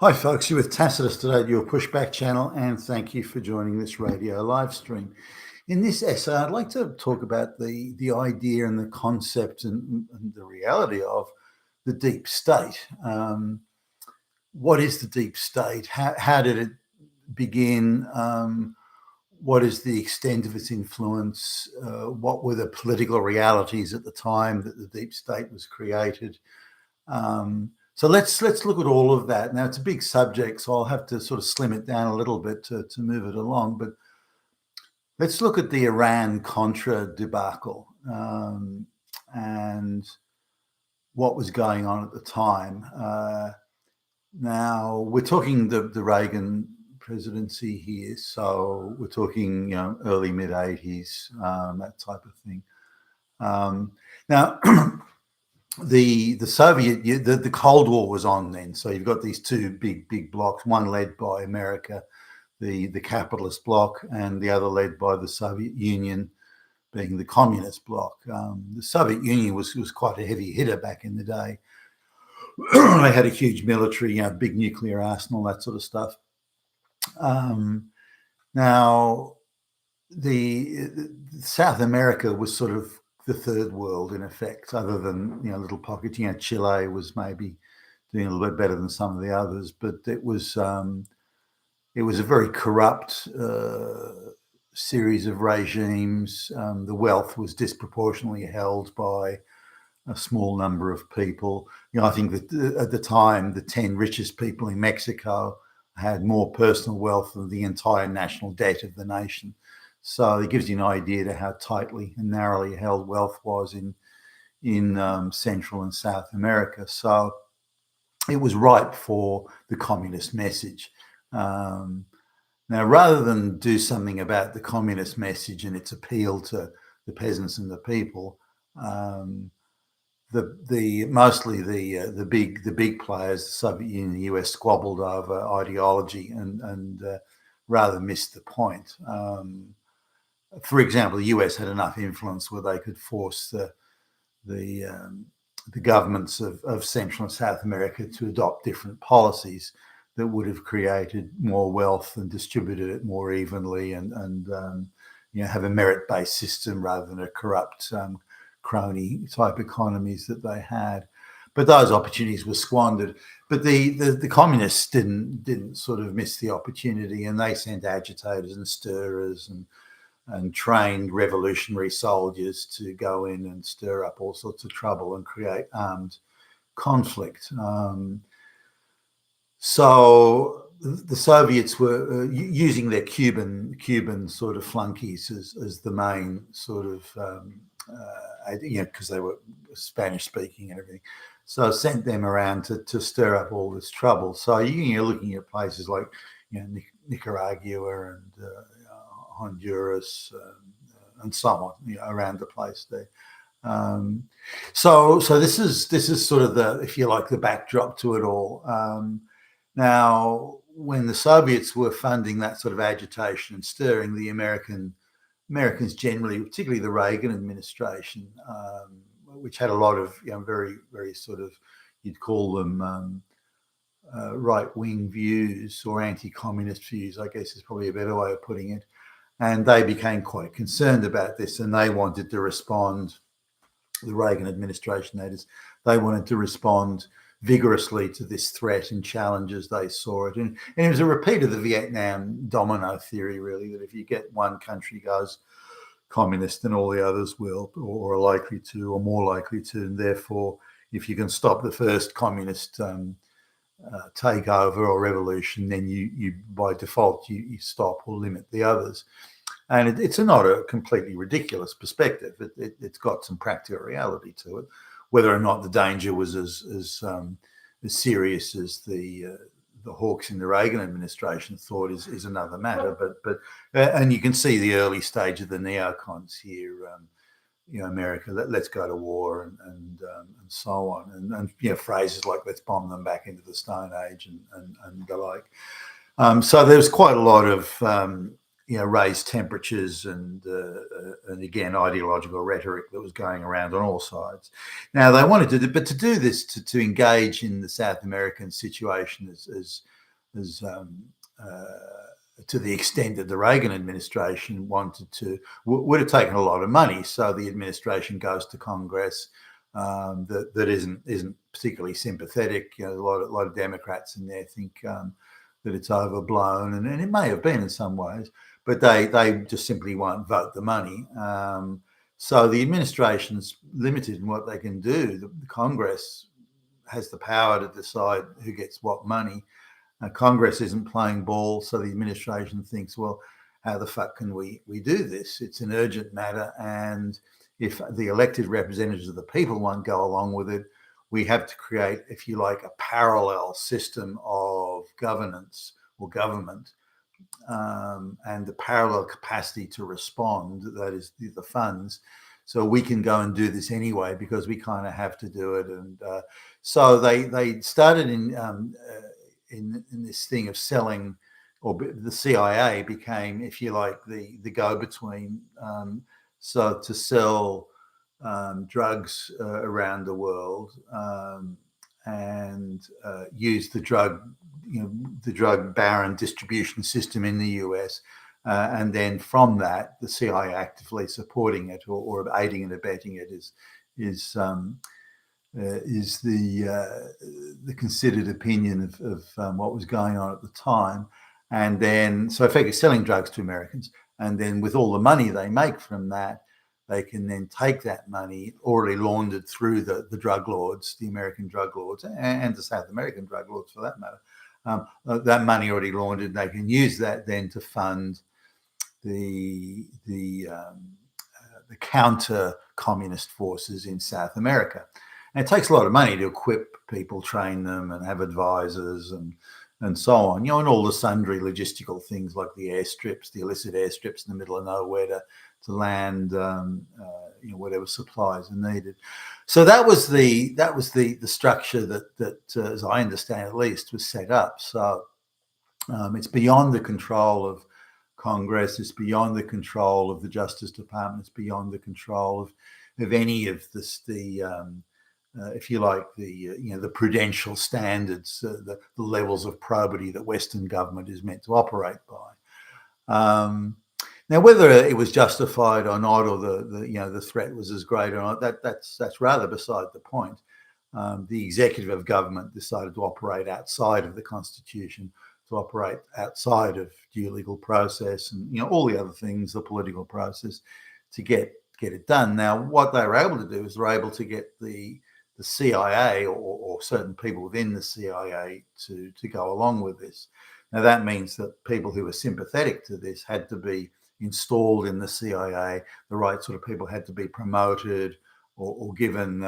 Hi folks, you're with Tacitus today at your Pushback channel, and thank you for joining this radio live stream. In this essay, I'd like to talk about the idea and the concept and the reality of the deep state. What is the deep state? How did it begin? What is the extent of its influence? What were the political realities at the time that the deep state was created? So let's look at all of that. Now, it's a big subject, so I'll have to sort of slim it down a little bit to move it along. But let's look at the Iran Contra debacle and what was going on at the time. Now, we're talking the Reagan presidency here, so we're talking early mid 80s, that type of thing. Now. The Soviet, the Cold War was on then, so you've got these two big blocks, one led by America, the capitalist bloc, and the other led by the Soviet Union, being the communist bloc. The Soviet Union was quite a heavy hitter back in the day. They had a huge military, big nuclear arsenal, that sort of stuff. Now, the South America was sort of the third world in effect, other than little pockets. Chile was maybe doing a little bit better than some of the others, but it was a very corrupt series of regimes. The wealth was disproportionately held by a small number of people. I think that at the time, the 10 richest people in Mexico had more personal wealth than the entire national debt of the nation. So it gives you an idea to how tightly and narrowly held wealth was in Central and South America. So it was ripe for the communist message. Now, rather than do something about the communist message and its appeal to the peasants and the people, mostly the big players, the Soviet Union, the US, squabbled over ideology and rather missed the point. For example, the US had enough influence where they could force the governments of Central and South America to adopt different policies that would have created more wealth and distributed it more evenly, and have a merit-based system rather than a corrupt crony type economies that they had. But those opportunities were squandered. But the communists didn't sort of miss the opportunity, and they sent agitators and stirrers and trained revolutionary soldiers to go in and stir up all sorts of trouble and create armed conflict. So the Soviets were using their Cuban sort of flunkies as the main sort of, because they were Spanish speaking and everything. So sent them around to stir up all this trouble. So you're looking at places like Nicaragua and Honduras and so on, around the place there. So this is sort of the, if you like, the backdrop to it all. Now, when the Soviets were funding that sort of agitation and stirring, the Americans generally, particularly the Reagan administration, which had a lot of very, very sort of, you'd call them right-wing views or anti-communist views, I guess is probably a better way of putting it. And they became quite concerned about this, and they wanted to respond, the Reagan administration, that is, they wanted to respond vigorously to this threat and challenge as they saw it. And it was a repeat of the Vietnam domino theory, really, that if you get one country goes communist, then all the others will, or are likely to, or more likely to. And therefore, if you can stop the first communist takeover or revolution, then you by default you stop or limit the others. And it's not a completely ridiculous perspective. It's got some practical reality to it. Whether or not the danger was as serious as the hawks in the Reagan administration thought is another matter. But and you can see the early stage of the neocons here. America, let's go to war and so on, and phrases like let's bomb them back into the Stone Age and the like. So there's quite a lot of raised temperatures and again ideological rhetoric that was going around on all sides. Now they wanted to, but to do this, to engage in the South American situation as to the extent that the Reagan administration wanted to, would have taken a lot of money. So the administration goes to Congress that isn't particularly sympathetic. A lot of Democrats in there think that it's overblown, and it may have been in some ways, but they just simply won't vote the money. So the administration's limited in what they can do. The Congress has the power to decide who gets what money. Congress isn't playing ball, so the administration thinks, well, how the fuck can we do this? It's an urgent matter, and if the elected representatives of the people won't go along with it, we have to create, if you like, a parallel system of governance or government, and the parallel capacity to respond, that is the funds. So we can go and do this anyway because we kind of have to do it. And so they started in this thing of selling, or the CIA became, if you like, the go-between. So to sell drugs around the world, and use the drug baron distribution system in the US, and then from that, the CIA actively supporting it or aiding and abetting it is the considered opinion of what was going on at the time. And then, so effectively selling drugs to Americans, and then with all the money they make from that, they can then take that money already laundered through the drug lords, the American drug lords, and the South American drug lords for that matter. That money already laundered, they can use that then to fund the counter-communist forces in South America. And it takes a lot of money to equip people, train them, and have advisors and so on, and all the sundry logistical things like the airstrips, the illicit airstrips in the middle of nowhere to land, whatever supplies are needed. So that was the structure that as I understand at least, was set up. So it's beyond the control of Congress. It's beyond the control of the Justice Department. It's beyond the control of any of if you like, the prudential standards, the levels of probity that Western government is meant to operate by. Now, whether it was justified or not, or the threat was as great or not, that's rather beside the point. The executive of government decided to operate outside of the Constitution, to operate outside of due legal process, and all the other things, the political process, to get it done. Now, what they were able to do is they were able to get the CIA or certain people within the CIA to go along with this. Now, that means that people who were sympathetic to this had to be installed in the CIA. The right sort of people had to be promoted or given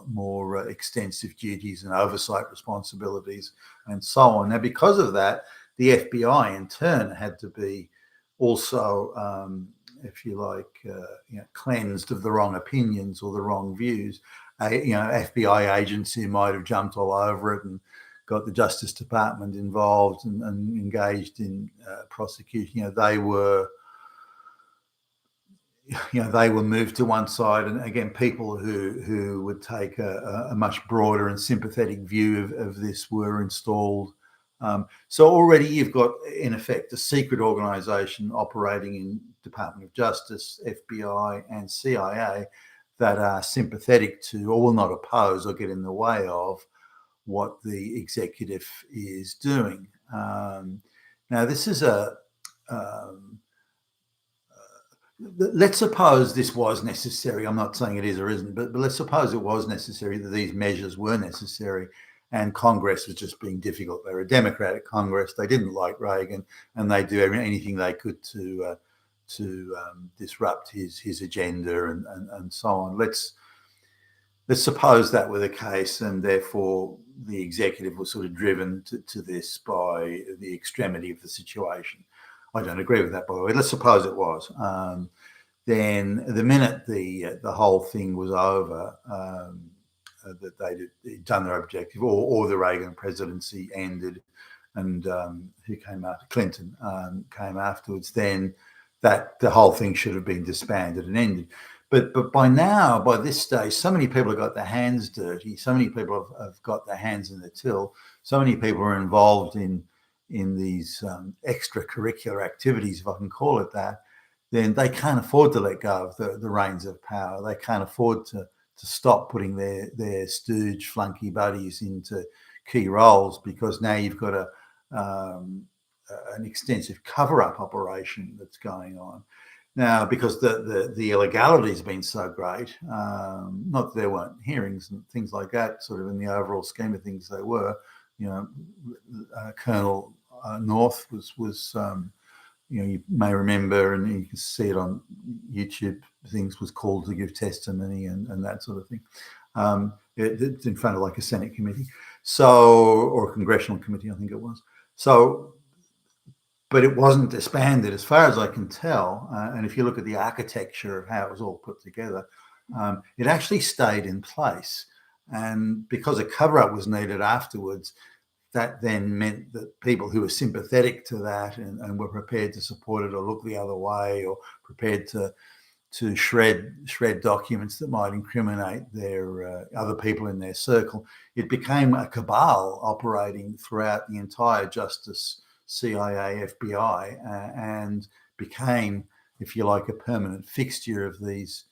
more extensive duties and oversight responsibilities and so on. Now, because of that, the FBI in turn had to be also, if you like, cleansed of the wrong opinions or the wrong views. FBI agents who might have jumped all over it and got the Justice Department involved and engaged in prosecution. They were moved to one side, and again, people who would take a much broader and sympathetic view of this were installed. So already you've got, in effect, a secret organization operating in Department of Justice, FBI, and CIA that are sympathetic to, or will not oppose or get in the way of, what the executive is doing. Now, this is let's suppose this was necessary. I'm not saying it is or isn't, but let's suppose it was necessary, that these measures were necessary, and Congress was just being difficult. They were a Democratic Congress. They didn't like Reagan, and they do anything they could to disrupt his agenda and so on. Let's suppose that were the case, and therefore the executive was sort of driven to this by the extremity of the situation. I don't agree with that, by the way. Let's suppose it was. Then the minute the whole thing was over, that they'd done their objective, or the Reagan presidency ended, who came after Clinton came afterwards, then that the whole thing should have been disbanded and ended. But by now, by this stage, so many people have got their hands dirty. So many people have got their hands in the till. So many people are involved in these extracurricular activities, if I can call it that. Then they can't afford to let go of the reins of power. They can't afford to stop putting their stooge flunky buddies into key roles, because now you've got an extensive cover-up operation that's going on. Now, because the illegality has been so great, not that there weren't hearings and things like that, sort of in the overall scheme of things they were. Colonel North was you may remember, and you can see it on YouTube, things, was called to give testimony and that sort of thing. It's in front of like a Senate committee, or a congressional committee, I think it was. But it wasn't disbanded, as far as I can tell. And if you look at the architecture of how it was all put together, it actually stayed in place. And because a cover-up was needed afterwards, that then meant that people who were sympathetic to that and were prepared to support it or look the other way, or prepared to shred documents that might incriminate their other people in their circle, it became a cabal operating throughout the entire Justice, CIA, FBI, and became, if you like, a permanent fixture of these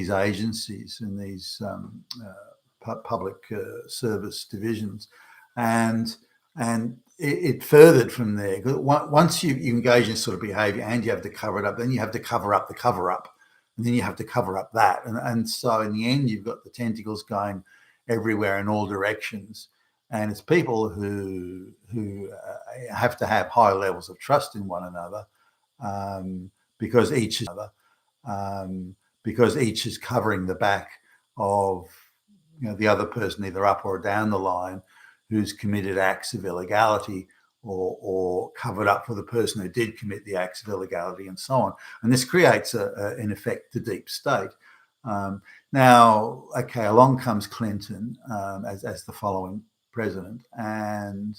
agencies and these public service divisions, and it furthered from there. Once you engage in sort of behaviour and you have to cover it up, then you have to cover up the cover up, and then you have to cover up that, and so in the end you've got the tentacles going everywhere in all directions. And it's people who have to have high levels of trust in one another, because each is covering the back of the other person, either up or down the line, who's committed acts of illegality, or covered up for the person who did commit the acts of illegality, and so on. And this creates, in effect, the deep state. Now, okay, along comes Clinton as the following president, and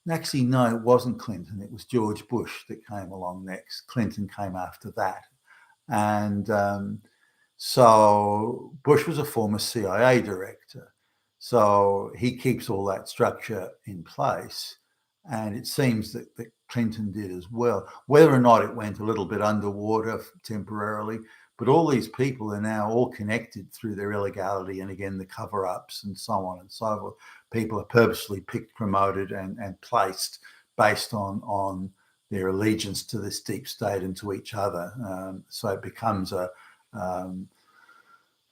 actually, no, it wasn't Clinton. It was George Bush that came along next. Clinton came after that. And so Bush was a former CIA director. So he keeps all that structure in place. And it seems that Clinton did as well. Whether or not it went a little bit underwater temporarily, but all these people are now all connected through their illegality, and again, the cover-ups and so on and so forth. People are purposely picked, promoted, and placed based on their allegiance to this deep state and to each other. So it becomes a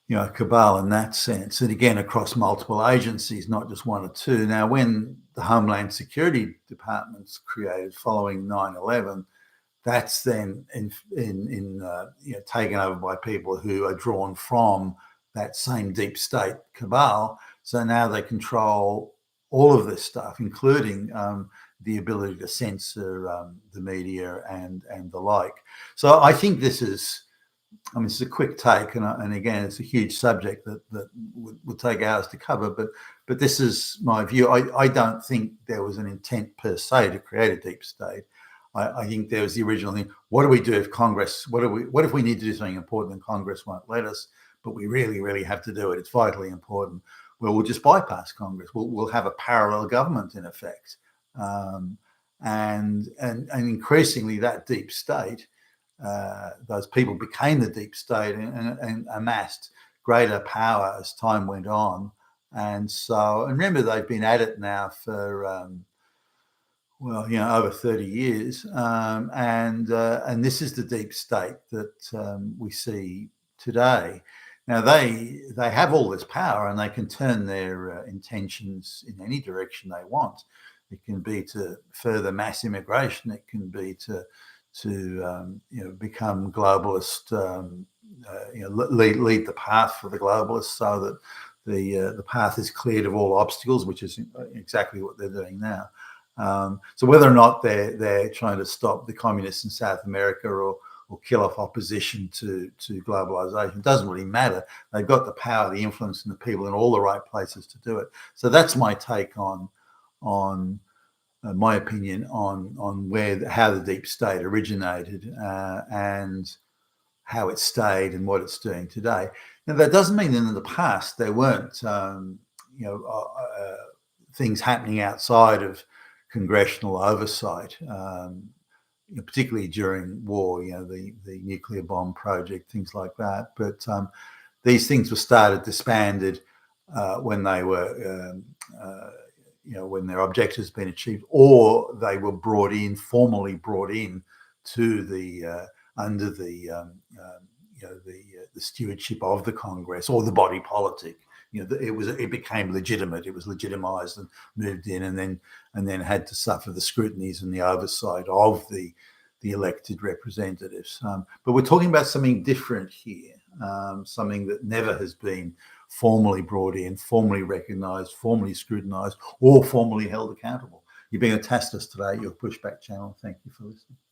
cabal in that sense, and again across multiple agencies, not just one or two. Now, when the Homeland Security Department's created following 9/11, that's then taken over by people who are drawn from that same deep state cabal. So now they control all of this stuff, including the ability to censor the media and the like. So I think this is, it's a quick take, and again, it's a huge subject that would take hours to cover. But this is my view. I don't think there was an intent per se to create a deep state. I think there was the original thing. What do we do if Congress? What if we need to do something important and Congress won't let us, but we really, really have to do it? It's vitally important. Well, we'll just bypass Congress. We'll have a parallel government in effect, and increasingly that deep state. Those people became the deep state and amassed greater power as time went on. And remember, they've been at it now for, over 30 years. And this is the deep state that we see today. Now, they have all this power, and they can turn their intentions in any direction they want. It can be to further mass immigration. It can be to become globalist, lead the path for the globalists, so that the path is cleared of all obstacles, which is exactly what they're doing now. So whether or not they're trying to stop the communists in South America or kill off opposition to globalization, doesn't really matter. They've got the power, the influence, and the people in all the right places to do it. So that's my take on my opinion on how the deep state originated and how it stayed and what it's doing today. Now, that doesn't mean that in the past there weren't, things happening outside of congressional oversight, particularly during war. The nuclear bomb project, things like that. But these things were disbanded when they were. When their objectives had been achieved, or they were formally brought in to the under the stewardship of the Congress or the body politic. It became legitimate. It was legitimized and moved in, and then had to suffer the scrutinies and the oversight of the elected representatives. But we're talking about something different here, something that never has been formally brought in, formally recognised, formally scrutinised, or formally held accountable. You've been a task us today, your Pushback channel. Thank you for listening.